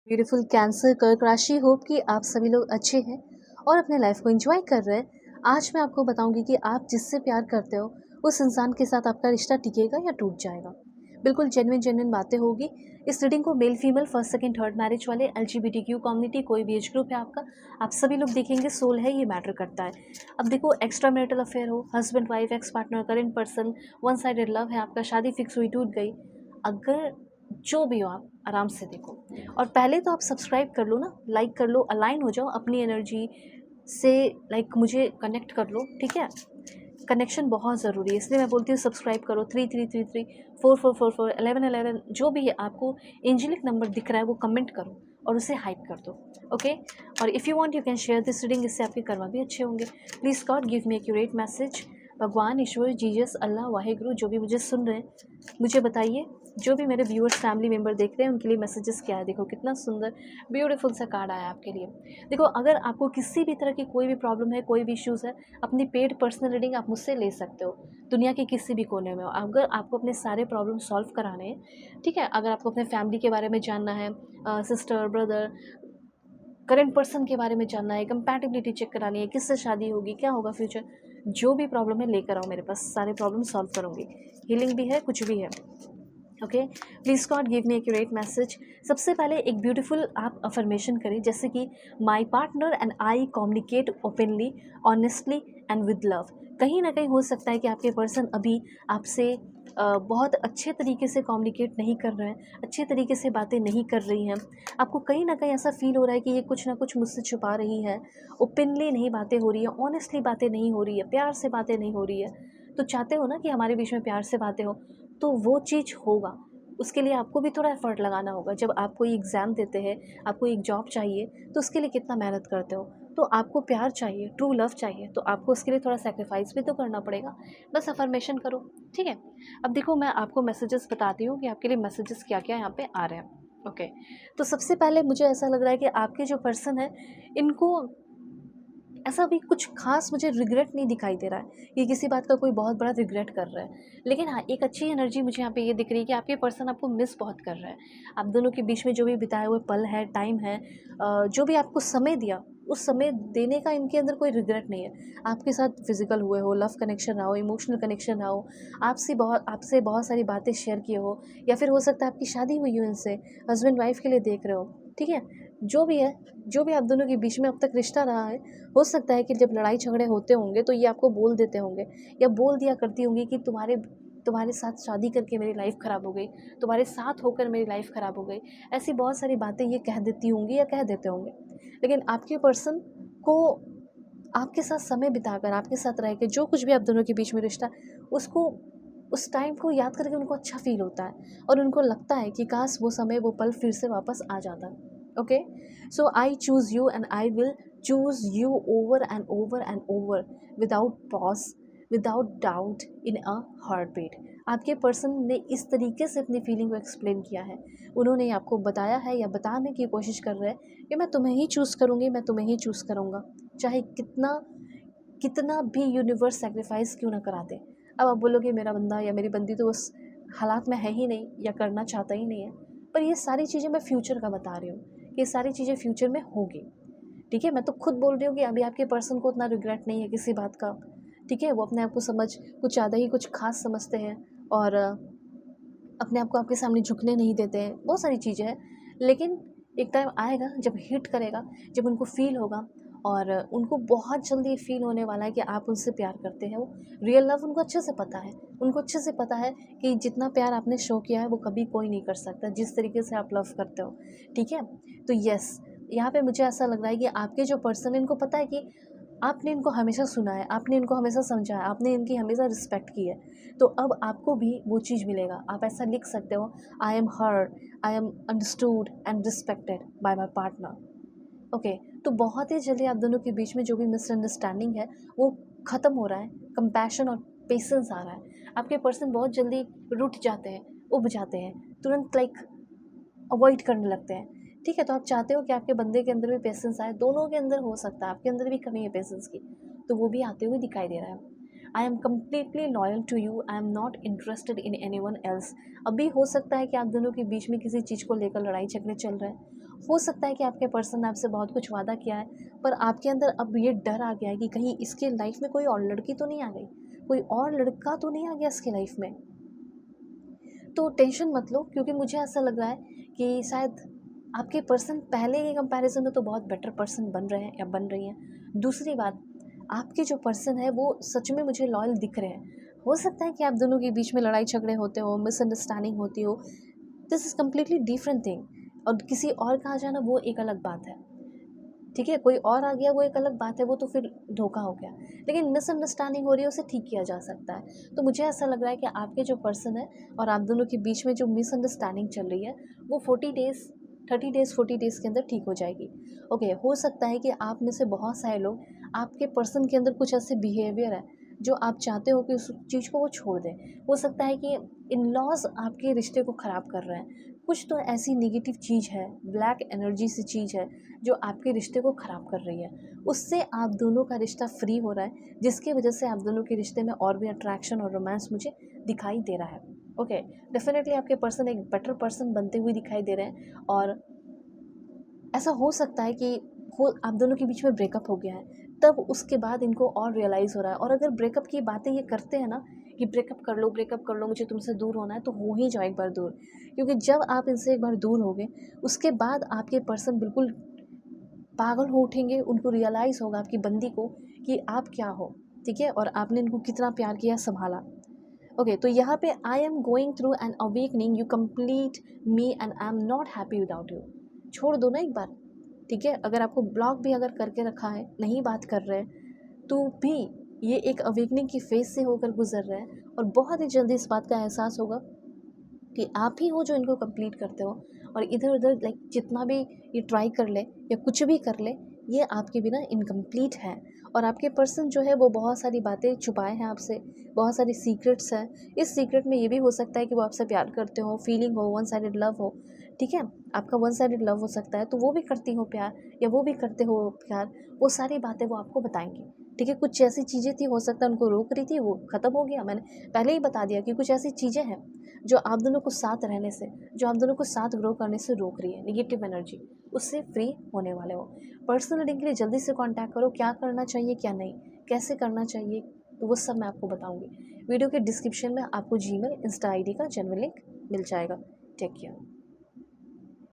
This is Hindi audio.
ब्यूटीफुल कैंसर कर्क राशि, होप कि आप सभी लोग अच्छे हैं और अपने लाइफ को एंजॉय कर रहे हैं। आज मैं आपको बताऊंगी कि आप जिससे प्यार करते हो उस इंसान के साथ आपका रिश्ता टिकेगा या टूट जाएगा। बिल्कुल जेन्युइन जेन्युइन बातें होगी। इस रीडिंग को male female first second third marriage वाले, LGBTQ कम्युनिटी, कोई भी एज ग्रुप है आपका, आप सभी लोग देखेंगे। सोल है, ये मैटर करता है। अब देखो, एक्स्ट्रा मैरिटल अफेयर हो, husband wife, ex partner, current person, one sided love है आपका, शादी फिक्स हुई टूट गई, अगर जो भी हो, आप आराम से देखो। और पहले तो आप सब्सक्राइब कर लो ना, लाइक कर लो, अलाइन हो जाओ अपनी एनर्जी से, लाइक मुझे कनेक्ट कर लो, ठीक है। कनेक्शन बहुत ज़रूरी है, इसलिए मैं बोलती हूँ सब्सक्राइब करो। 3333 4444 1111, जो भी है आपको एंजेलिक नंबर दिख रहा है वो कमेंट करो और उसे हाइप कर दो, ओके। और if you want you can share this reading, इससे आपके कर्मा भी अच्छे होंगे। Please God give me accurate message. भगवान, ईश्वर, जीसस, अल्लाह, वाहेगुरु, जो भी मुझे सुन रहे हैं मुझे बताइए। जो भी मेरे व्यूअर्स फैमिली मेम्बर देख रहे हैं उनके लिए मैसेजेस क्या है। देखो कितना सुंदर ब्यूटीफुल सा कार्ड आया आपके लिए। देखो, अगर आपको किसी भी तरह की कोई भी प्रॉब्लम है, कोई भी इश्यूज़ है, अपनी पेड पर्सनल रीडिंग आप मुझसे ले सकते हो। दुनिया के किसी भी कोने में हो, अगर आपको अपने सारे प्रॉब्लम सॉल्व कराने हैं, ठीक है। अगर आपको अपने फैमिली के बारे में जानना है, सिस्टर, ब्रदर, करंट पर्सन के बारे में जानना है, कंपैटिबिलिटी चेक करानी है, किससे शादी होगी, क्या होगा फ्यूचर, जो भी प्रॉब्लम है लेकर आओ मेरे पास, सारे प्रॉब्लम सॉल्व करूँगी। हीलिंग भी है, कुछ भी है, okay. Please God give me accurate message. सबसे पहले एक ब्यूटीफुल आप अफर्मेशन करें, जैसे कि my partner and I communicate openly, honestly and with love. कहीं ना कहीं हो सकता है कि आपके पर्सन अभी आपसे बहुत अच्छे तरीके से कम्युनिकेट नहीं कर रहे हैं, अच्छे तरीके से बातें नहीं कर रही हैं। आपको कहीं ना कहीं ऐसा फील हो रहा है कि ये कुछ ना कुछ मुझसे छुपा रही है, ओपनली नहीं बातें हो रही है, ऑनेस्टली बातें नहीं हो रही है, प्यार से बातें नहीं हो रही है। तो चाहते हो ना कि हमारे बीच में प्यार से बातें हो, तो वो चीज़ होगा। उसके लिए आपको भी थोड़ा एफर्ट लगाना होगा। जब आप कोई एग्ज़ाम देते हैं, आपको एक जॉब चाहिए, तो उसके लिए कितना मेहनत करते हो। तो आपको प्यार चाहिए, ट्रू लव चाहिए, तो आपको उसके लिए थोड़ा सैक्रिफाइस भी तो करना पड़ेगा। बस अफर्मेशन करो, ठीक है। अब देखो, मैं आपको मैसेजेस बताती हूँ कि आपके लिए मैसेजेस क्या क्या यहाँ पे आ रहे हैं, ओके। तो सबसे पहले मुझे ऐसा लग रहा है कि आपके जो पर्सन है, इनको ऐसा भी कुछ खास मुझे रिग्रेट नहीं दिखाई दे रहा है कि किसी बात का कोई बहुत बड़ा रिग्रेट कर रहा है। लेकिन हाँ, एक अच्छी एनर्जी मुझे यहाँ पे ये दिख रही है कि आपके पर्सन आपको मिस बहुत कर रहा है। आप दोनों के बीच में जो भी बिताए हुए पल है, टाइम है, जो भी आपको समय दिया, उस समय देने का इनके अंदर कोई रिग्रेट नहीं है। आपके साथ फिजिकल हुए हो, लव कनेक्शन रहा हो, इमोशनल कनेक्शन रहा हो, आपसे बहुत सारी बातें शेयर किए हो, या फिर हो सकता है आपकी शादी हुई हो इनसे, हस्बैंड वाइफ के लिए देख रहे हो, ठीक है। जो भी है, जो भी आप दोनों के बीच में अब तक रिश्ता रहा है, हो सकता है कि जब लड़ाई झगड़े होते होंगे तो ये आपको बोल देते होंगे, या बोल दिया करती होंगी कि तुम्हारे तुम्हारे साथ शादी करके मेरी लाइफ ख़राब हो गई, तुम्हारे साथ होकर मेरी लाइफ ख़राब हो गई। ऐसी बहुत सारी बातें ये कह देती होंगी या कह देते होंगे। लेकिन आपके पर्सन को आपके साथ समय बिताकर, आपके साथ रह के, जो कुछ भी आप दोनों के बीच में रिश्ता, उसको, उस टाइम को याद करके उनको अच्छा फील होता है और उनको लगता है कि काश वो समय, वो पल फिर से वापस आ जाता। Okay, so I choose you and I will choose you over and over and over without pause, without doubt, in a heartbeat। आपके पर्सन ने इस तरीके से अपनी फीलिंग को एक्सप्लेन किया है, उन्होंने आपको बताया है या बताने की कोशिश कर रहे हैं कि मैं तुम्हें ही चूज़ करूँगी, मैं तुम्हें ही चूज़ करूँगा, चाहे कितना कितना भी यूनिवर्स सेक्रीफाइस क्यों ना करा दे। अब आप बोलोगे मेरा बंदा या मेरी बंदी तो उस हालात में है ही नहीं या करना चाहता ही नहीं है, पर ये सारी चीज़ें मैं फ्यूचर का बता रही हूँ कि ये सारी चीज़ें फ्यूचर में होगी, ठीक है। मैं तो खुद बोल रही हूँ कि अभी आपके पर्सन को उतना रिग्रेट नहीं है किसी बात का, ठीक है। वो अपने आप को समझ कुछ ज़्यादा ही कुछ खास समझते हैं और अपने आप को आपके सामने झुकने नहीं देते हैं, बहुत सारी चीज़ें हैं। लेकिन एक टाइम आएगा जब हिट करेगा, जब उनको फ़ील होगा, और उनको बहुत जल्दी फ़ील होने वाला है कि आप उनसे प्यार करते हैं। वो रियल लव उनको अच्छे से पता है, उनको अच्छे से पता है कि जितना प्यार आपने शो किया है वो कभी कोई नहीं कर सकता, जिस तरीके से आप लव करते हो, ठीक है। तो यस, यहाँ पे मुझे ऐसा लग रहा है कि आपके जो पर्सन है, इनको पता है कि आपने इनको हमेशा सुना है, आपने इनको हमेशा समझा है, आपने इनकी हमेशा रिस्पेक्ट की है। तो अब आपको भी वो चीज़ मिलेगा। आप ऐसा लिख सकते हो, I am heard, I am understood and respected by my partner, okay. तो बहुत ही जल्दी आप दोनों के बीच में जो भी मिसअंडरस्टैंडिंग है वो ख़त्म हो रहा है, कंपैशन और पेशेंस आ रहा है। आपके पर्सन बहुत जल्दी रुठ जाते हैं, उब जाते हैं, तुरंत लाइक अवॉइड करने लगते हैं, ठीक है। तो आप चाहते हो कि आपके बंदे के अंदर भी पेशेंस आए, दोनों के अंदर हो सकता है, आपके अंदर भी कमी है पेशेंस की, तो वो भी आते हुए दिखाई दे रहा है। I am completely loyal to you, I am not interested in anyone else. अभी हो सकता है कि आप दोनों के बीच में किसी चीज़ को लेकर लड़ाई झगड़े चल रहे हैं, हो सकता है कि आपके पर्सन ने आपसे बहुत कुछ वादा किया है, पर आपके अंदर अब ये डर आ गया है कि कहीं इसके लाइफ में कोई और लड़की तो नहीं आ गई, कोई और लड़का तो नहीं आ गया इसकी लाइफ में। तो टेंशन मत लो, क्योंकि मुझे ऐसा लग रहा है कि शायद आपके पर्सन पहले के कंपैरिजन में तो बहुत बेटर पर्सन बन रहे हैं या बन रही हैं। दूसरी बात, आपके जो पर्सन है वो सच में मुझे लॉयल दिख रहे हैं। हो सकता है कि आप दोनों के बीच में लड़ाई झगड़े होते हो, मिसअंडरस्टैंडिंग होती हो, this is completely different thing. और किसी और का आ जाना वो एक अलग बात है, ठीक है, कोई और आ गया वो एक अलग बात है, वो तो फिर धोखा हो गया। लेकिन मिसअंडरस्टैंडिंग हो रही है, उसे ठीक किया जा सकता है। तो मुझे ऐसा लग रहा है कि आपके जो पर्सन है और आप दोनों के बीच में जो मिसअंडरस्टैंडिंग चल रही है वो 40 डेज़ 30 डेज़ 40 डेज़ के अंदर ठीक हो जाएगी। ओके, हो सकता है कि आप में से बहुत सारे लोग, आपके पर्सन के अंदर कुछ ऐसे बिहेवियर है जो आप चाहते हो कि उस चीज़ को वो छोड़ दें। हो सकता है कि इन लॉज आपके रिश्ते को ख़राब कर रहे हैं। कुछ तो ऐसी नेगेटिव चीज़ है, ब्लैक एनर्जी सी चीज़ है जो आपके रिश्ते को ख़राब कर रही है। उससे आप दोनों का रिश्ता फ्री हो रहा है, जिसकी वजह से आप दोनों के रिश्ते में और भी अट्रैक्शन और रोमांस मुझे दिखाई दे रहा है। ओके, डेफिनेटली आपके पर्सन एक बेटर पर्सन बनते हुए दिखाई दे रहे हैं। और ऐसा हो सकता है कि हो आप दोनों के बीच में ब्रेकअप हो गया है, तब उसके बाद इनको और रियलाइज़ हो रहा है। और अगर ब्रेकअप की बातें ये करते हैं ना कि ब्रेकअप कर लो, मुझे तुमसे दूर होना है, तो हो ही जाओ एक बार दूर। क्योंकि जब आप इनसे एक बार दूर होगे, उसके बाद आपके पर्सन बिल्कुल पागल हो उठेंगे। उनको रियलाइज़ होगा, आपकी बंदी को, कि आप क्या हो, ठीक है, और आपने इनको कितना प्यार किया, संभाला। ओके, तो यहाँ पे I am going through an awakening, you complete me and I am not happy without you. छोड़ दो ना एक बार, ठीक है। अगर आपको ब्लॉक भी अगर करके रखा है, नहीं बात कर रहे हैं, तो भी ये एक अवेकनिंग की फेज़ से होकर गुजर रहे हैं। और बहुत ही जल्दी इस बात का एहसास होगा कि आप ही हो जो इनको कंप्लीट करते हो। और इधर-उधर लाइक जितना भी ये ट्राई कर ले या कुछ भी कर ले, ये आपके बिना इनकम्प्लीट है। और आपके पर्सन जो है वो बहुत सारी बातें छुपाए हैं आपसे, बहुत सारी सीक्रेट्स हैं। इस सीक्रेट में ये भी हो सकता है कि वो आपसे प्यार करते हो, फीलिंग हो, वन साइडेड लव हो, ठीक है? आपका वन साइडेड लव हो सकता है, तो वो भी करती हो प्यार या वो भी करते हो प्यार, वो सारी बातें वो आपको बताएँगे, ठीक है? कुछ ऐसी चीज़ें थी, हो सकता है उनको रोक रही थी, वो ख़त्म हो गया। मैंने पहले ही बता दिया कि कुछ ऐसी चीज़ें हैं जो आप दोनों को साथ रहने से, जो आप दोनों को साथ ग्रो करने से रोक रही है, नेगेटिव एनर्जी, उससे फ्री होने वाले हो। पर्सनल रीडिंग के लिए जल्दी से कॉन्टैक्ट करो, क्या करना चाहिए क्या नहीं, कैसे करना चाहिए, तो वो सब मैं आपको बताऊँगी। वीडियो के डिस्क्रिप्शन में आपको जीमेल, इंस्टा आईडी का जेन्युइन लिंक मिल जाएगा। Take care.